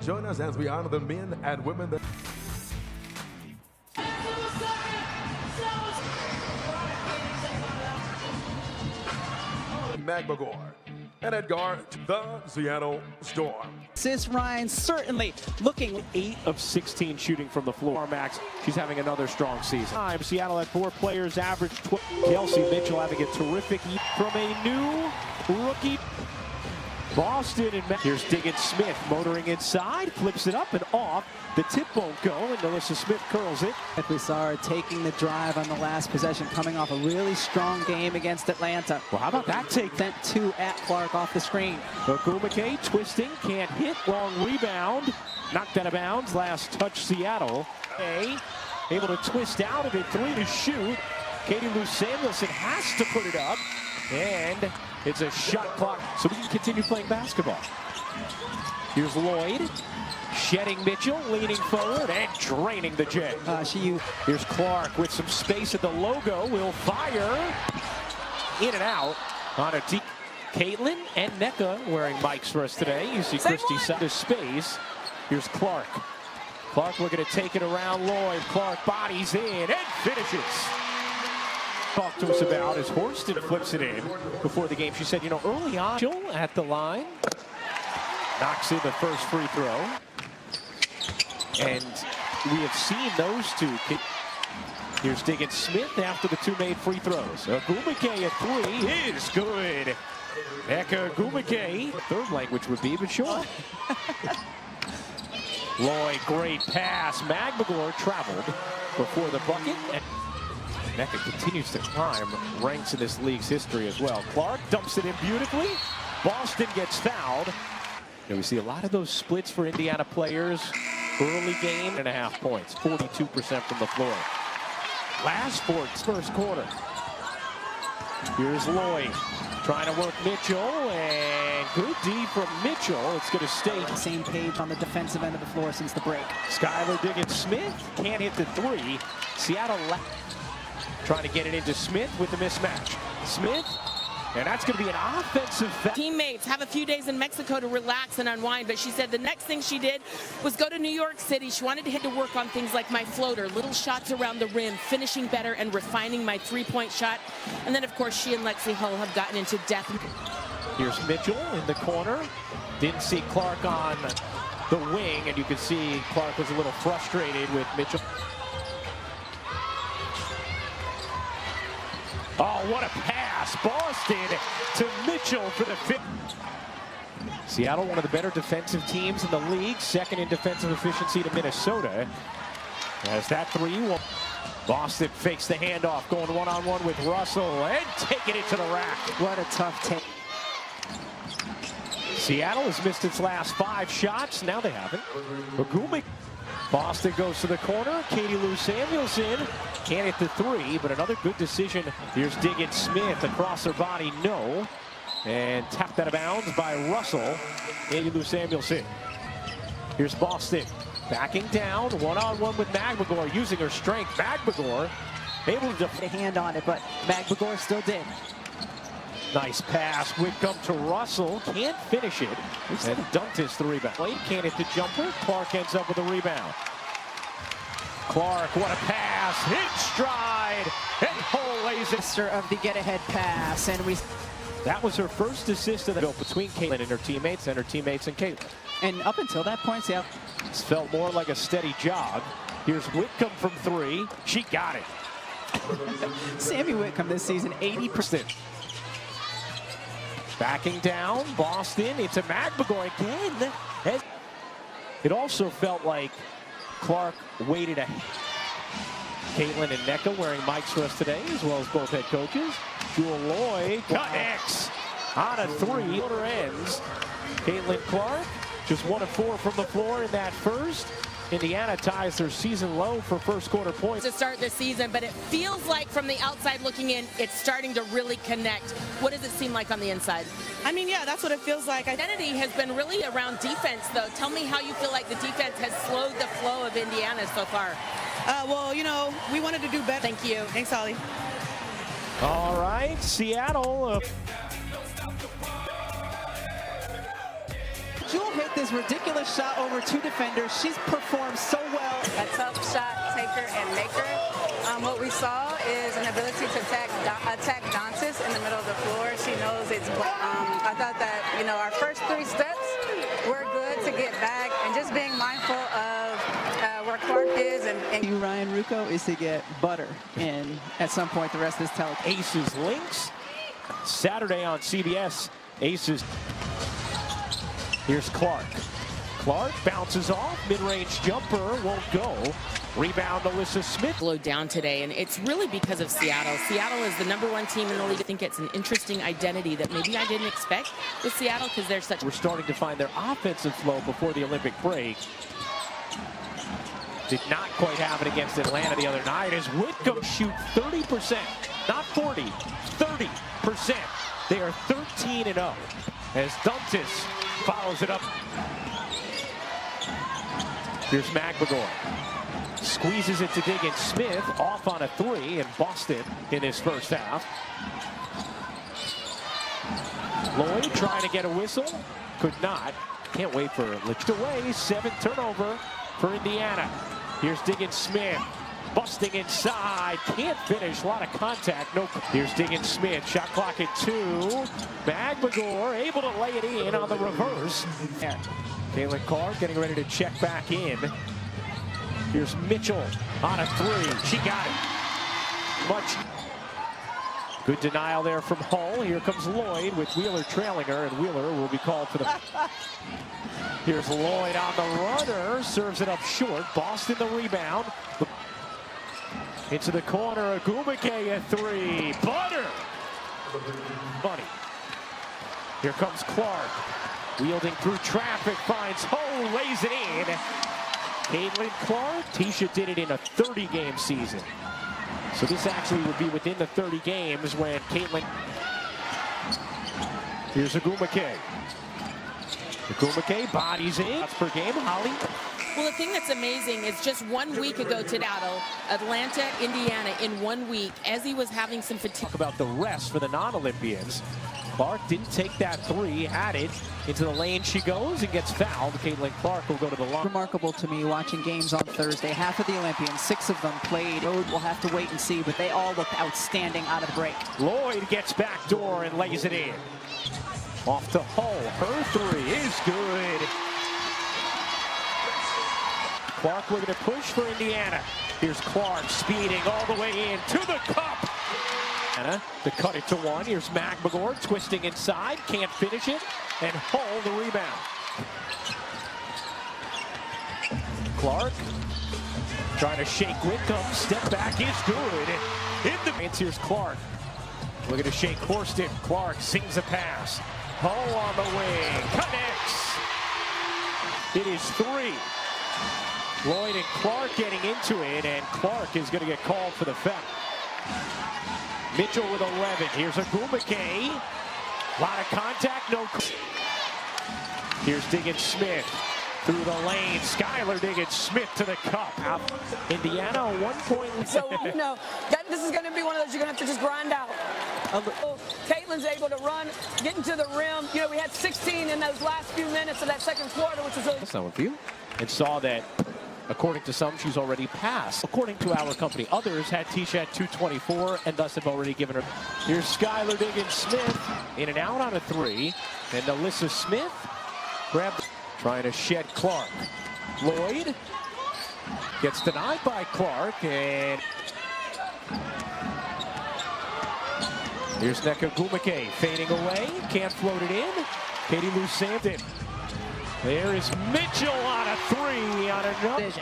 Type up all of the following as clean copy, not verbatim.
Join us as we honor the men and women that McMagor and Edgar, the Seattle Storm. Sis Ryan certainly looking 8 of 16 shooting from the floor. Max, she's having another strong season. Seattle had 4 players average. Kelsey Mitchell having a terrific from a new rookie. Boston and here's Diggins Smith motoring inside, flips it up and off. The tip won't go, and Melissa Smith curls it. We saw her taking the drive on the last possession, coming off a really strong game against Atlanta. Well, how about that take? Sent 2 at Clark off the screen. Ogumake twisting, can't hit, long rebound. Knocked out of bounds, last touch Seattle. Able to twist out of it, 3 to shoot. Katie Lou Samuelson has to put it up, and it's a shot clock, so we can continue playing basketball. Here's Loyd, shedding Mitchell, leaning forward and draining the J. Here's Clark with some space at the logo, will fire. In and out on a deep. Caitlin and NECA wearing mics for us today. You see Christy Sutter space. Here's Clark. Clark looking to take it around Loyd. Clark bodies in and finishes. Talked to us about as Horston flips it in before the game. She said, you know, early on, at the line, knocks in the first free throw. And we have seen those two. Here's Diggins Smith after the 2 made free throws. Ogumake at 3 is good. Eka Ogumake, third language would be, but sure. Loyd, great pass. McMagor traveled before the bucket. And NECA continues to climb ranks in this league's history as well. Clark dumps it in beautifully. Boston gets fouled. And we see a lot of those splits for Indiana players. Early game, 1.5 points, 42% from the floor. Last first quarter. Here's Loyd trying to work Mitchell, and good D from Mitchell. It's going to stay. Same page on the defensive end of the floor since the break. Skylar Diggins Smith can't hit the 3. Seattle trying to get it into Smith with the mismatch. Smith, and that's going to be an offensive foul. Teammates have a few days in Mexico to relax and unwind, but she said the next thing she did was go to New York City. She wanted to head to work on things like my floater, little shots around the rim, finishing better and refining my 3-point shot. And then, of course, she and Lexie Hull have gotten into depth. Here's Mitchell in the corner. Didn't see Clark on the wing, and you can see Clark was a little frustrated with Mitchell. Oh, what a pass. Boston to Mitchell for the 5th. Seattle, one of the better defensive teams in the league. Second in defensive efficiency to Minnesota. As that 3, Boston fakes the handoff, going one-on-one with Russell and taking it to the rack. What a tough take. Seattle has missed its last 5 shots. Now they haven't. Ogumake. Boston goes to the corner. Katie Lou Samuelson can't hit the 3, but another good decision. Here's Diggins Smith across her body, no. And tapped out of bounds by Russell. Katie Lou Samuelson. Here's Boston backing down, one-on-one with McMagor, using her strength. McMagor able to a hand on it, but McMagor still did. Nice pass. Whitcomb to Russell. Can't finish it. And dunked his 3-bound. Loyd can't hit the jumper. Clark ends up with a rebound. Clark, what a pass. Hit stride. And Hull lays it. Master of the get-ahead pass. And that was her first assist of the built between Caitlin and her teammates and Caitlin. And up until that point, yeah, it felt more like a steady jog. Here's Whitcomb from 3. She got it. Sammy Whitcomb this season, 80%. Backing down, Boston into McMagor again. It also felt like Clark waited a. Caitlin and NECA wearing mics for us today, as well as both head coaches. Jewell Loyd connects on a 3. Quarter ends. Caitlin Clark just 1 of 4 from the floor in that first. Indiana ties their season low for first quarter points. To start the season, but it feels like from the outside looking in, it's starting to really connect. What does it seem like on the inside? I mean, yeah, that's what it feels like. Identity has been really around defense, though. Tell me how you feel like the defense has slowed the flow of Indiana so far. Well, you know, we wanted to do better. Thank you. Thanks, Ollie. All right, Seattle. Jewell hit this ridiculous shot over 2 defenders. She's performed so well. A tough shot taker and maker. What we saw is an ability to attack Dantes in the middle of the floor. She knows it's. I thought that our first 3 steps were good to get back, and just being mindful of where Clark is. And You, Ryan Rucco, is to get butter in at some point the rest of this telecast. Aces Lynx. Saturday on CBS. Aces. Here's Clark. Clark bounces off. Mid-range jumper won't go. Rebound, Alyssa Smith. Slowed down today, and it's really because of Seattle. Seattle is the #1 team in the league. I think it's an interesting identity that maybe I didn't expect with Seattle because they're such. We're starting to find their offensive flow before the Olympic break. Did not quite have it against Atlanta the other night as Whitcomb shoot 30%, not 40, 30%. They are 13-0 as Dantes follows it up. Here's McMagor. Squeezes it to Diggins Smith, off on a 3 in Boston in this first half. Loyd trying to get a whistle, could not. Can't wait for it. Away, 7th turnover for Indiana. Here's Diggins Smith, busting inside, can't finish, a lot of contact. No. Here's Diggins Smith, shot clock at 2. McMagor able to lay it in on the reverse. Caitlin Clark getting ready to check back in. Here's Mitchell on a 3. She got it. Much. Good denial there from Hull. Here comes Loyd with Wheeler trailing her, and Wheeler will be called for the. Here's Loyd on the runner. Serves it up short. Boston the rebound. Into the corner. Agumake a 3. Butter. Bunny. Here comes Clark. Wielding through traffic. Finds Hull. Lays it in. Caitlin Clark. Tisha did it in a 30-game season. So this actually would be within the 30 games when Caitlin. Here's Agumake. Agumake bodies in. That's per game. Holly. Well, the thing that's amazing is just 1 week ago to Atlanta, Indiana, in 1 week, as he was having some fatigue. Talk about the rest for the non-Olympians. Clark didn't take that 3, had it. Into the lane she goes and gets fouled. Caitlin Clark will go to the line. Remarkable to me watching games on Thursday. Half of the Olympians, 6 of them played. Road, we'll have to wait and see, but they all looked outstanding out of the break. Loyd gets back door and lays it in. Off to Hull. Her 3 is good. Clark looking to push for Indiana. Here's Clark speeding all the way in to the cup. To cut it to 1. Here's McMagor twisting inside. Can't finish it. And Hull the rebound. Clark trying to shake Whitcomb. Step back is good. Here's Clark. Looking to shake Horston. Clark sings a pass. Hull on the wing. Connects. It is 3. Loyd and Clark getting into it, and Clark is going to get called for the foul. Mitchell with 11. Here's Agumake. A lot of contact, no. Here's Diggins Smith through the lane. Skylar Diggins Smith to the cup. Indiana, a 1-point lead. So, this is going to be one of those you're going to have to just grind out. Caitlin's able to run, getting to the rim. We had 16 in those last few minutes of that second quarter, which was really. That's not with you. And saw that, according to some, she's already passed. According to our company, others had Tisha at 224 and thus have already given her. Here's Skylar Diggins Smith in and out on a 3. And Alyssa Smith grabbed, trying to shed Clark. Loyd gets denied by Clark, and here's Nneka Agumake fading away. Can't float it in. Katie Lou Sampson. There is Mitchell on a 3 on another.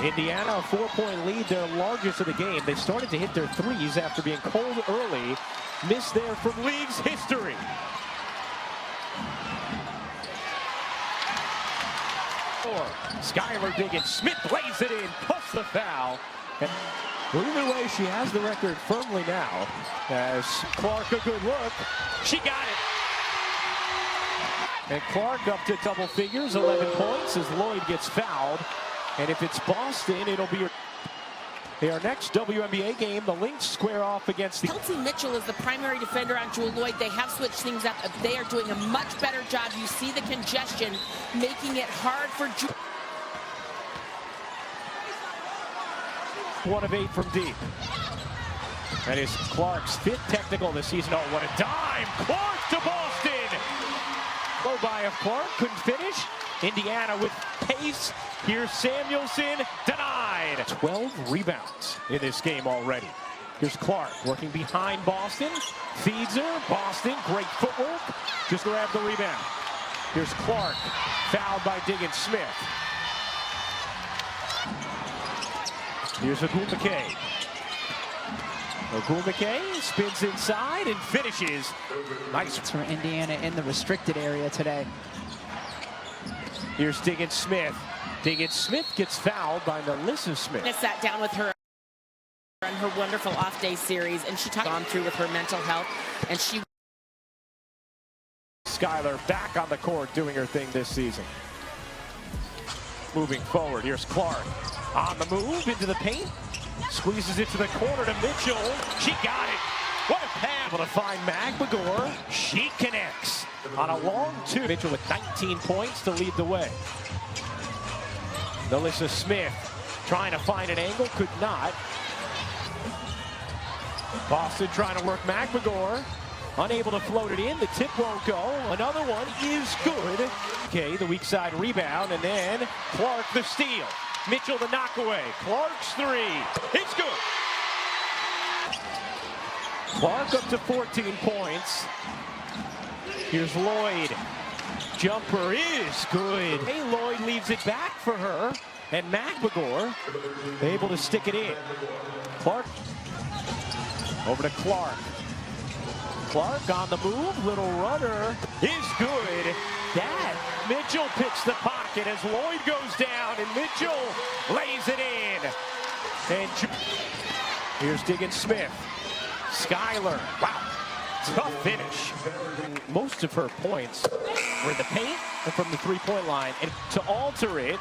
Indiana, a 4-point lead, their largest of the game. They started to hit their 3s after being cold early. Missed there from league's history. Skylar Diggins Smith lays it in, plus the foul. And either way, she has the record firmly now. As Clark, a good look. She got it. And Clark up to double figures, 11 points as Loyd gets fouled. And if it's Boston, it'll be Our next WNBA game, the Lynx square off against the... Kelsey Mitchell is the primary defender on Jewell Loyd. They have switched things up. They are doing a much better job. You see the congestion, making it hard for Jewell. 1 of 8 from deep. That is Clark's 5th technical this season. Oh, what a dime! Clark to Boston! Low by of Clark, couldn't finish. Indiana with pace. Here's Samuelson, denied. 12 rebounds in this game already. Here's Clark working behind Boston. Feeds her. Boston, great footwork. Just grabbed the rebound. Here's Clark, fouled by Diggins-Smith. Here's Ogwumike. Ogwumike spins inside and finishes. Nice. For Indiana in the restricted area today. Here's Diggins-Smith. Diggins-Smith gets fouled by Melissa Smith. I sat down with her on her wonderful off-day series, and she talked on through with her mental health, and she... Skylar back on the court doing her thing this season. Moving forward, here's Clark. On the move, into the paint. Squeezes it to the corner to Mitchell. She got it. What a pass. Able to find Magmagor. She connects on a long two. Mitchell with 19 points to lead the way. Melissa Smith trying to find an angle, could not. Boston trying to work Magmagor. Unable to float it in. The tip won't go. Another one is good. Okay, the weak side rebound, and then Clark the steal. Mitchell the knockaway. Clark's 3. It's good. Clark up to 14 points. Here's Loyd. Jumper is good. Hey, Loyd leaves it back for her. And Magmagor able to stick it in. Clark over to Clark. Clark on the move. Little runner is good. Mitchell picks the pocket as Loyd goes down, and Mitchell lays it in. And here's Diggins-Smith. Skylar, wow, tough finish. Most of her points were in the paint and from the three-point line. And to alter it,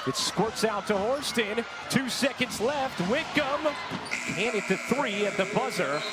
it squirts out to Horston. 2 seconds left. Wickham, and it's the 3 at the buzzer.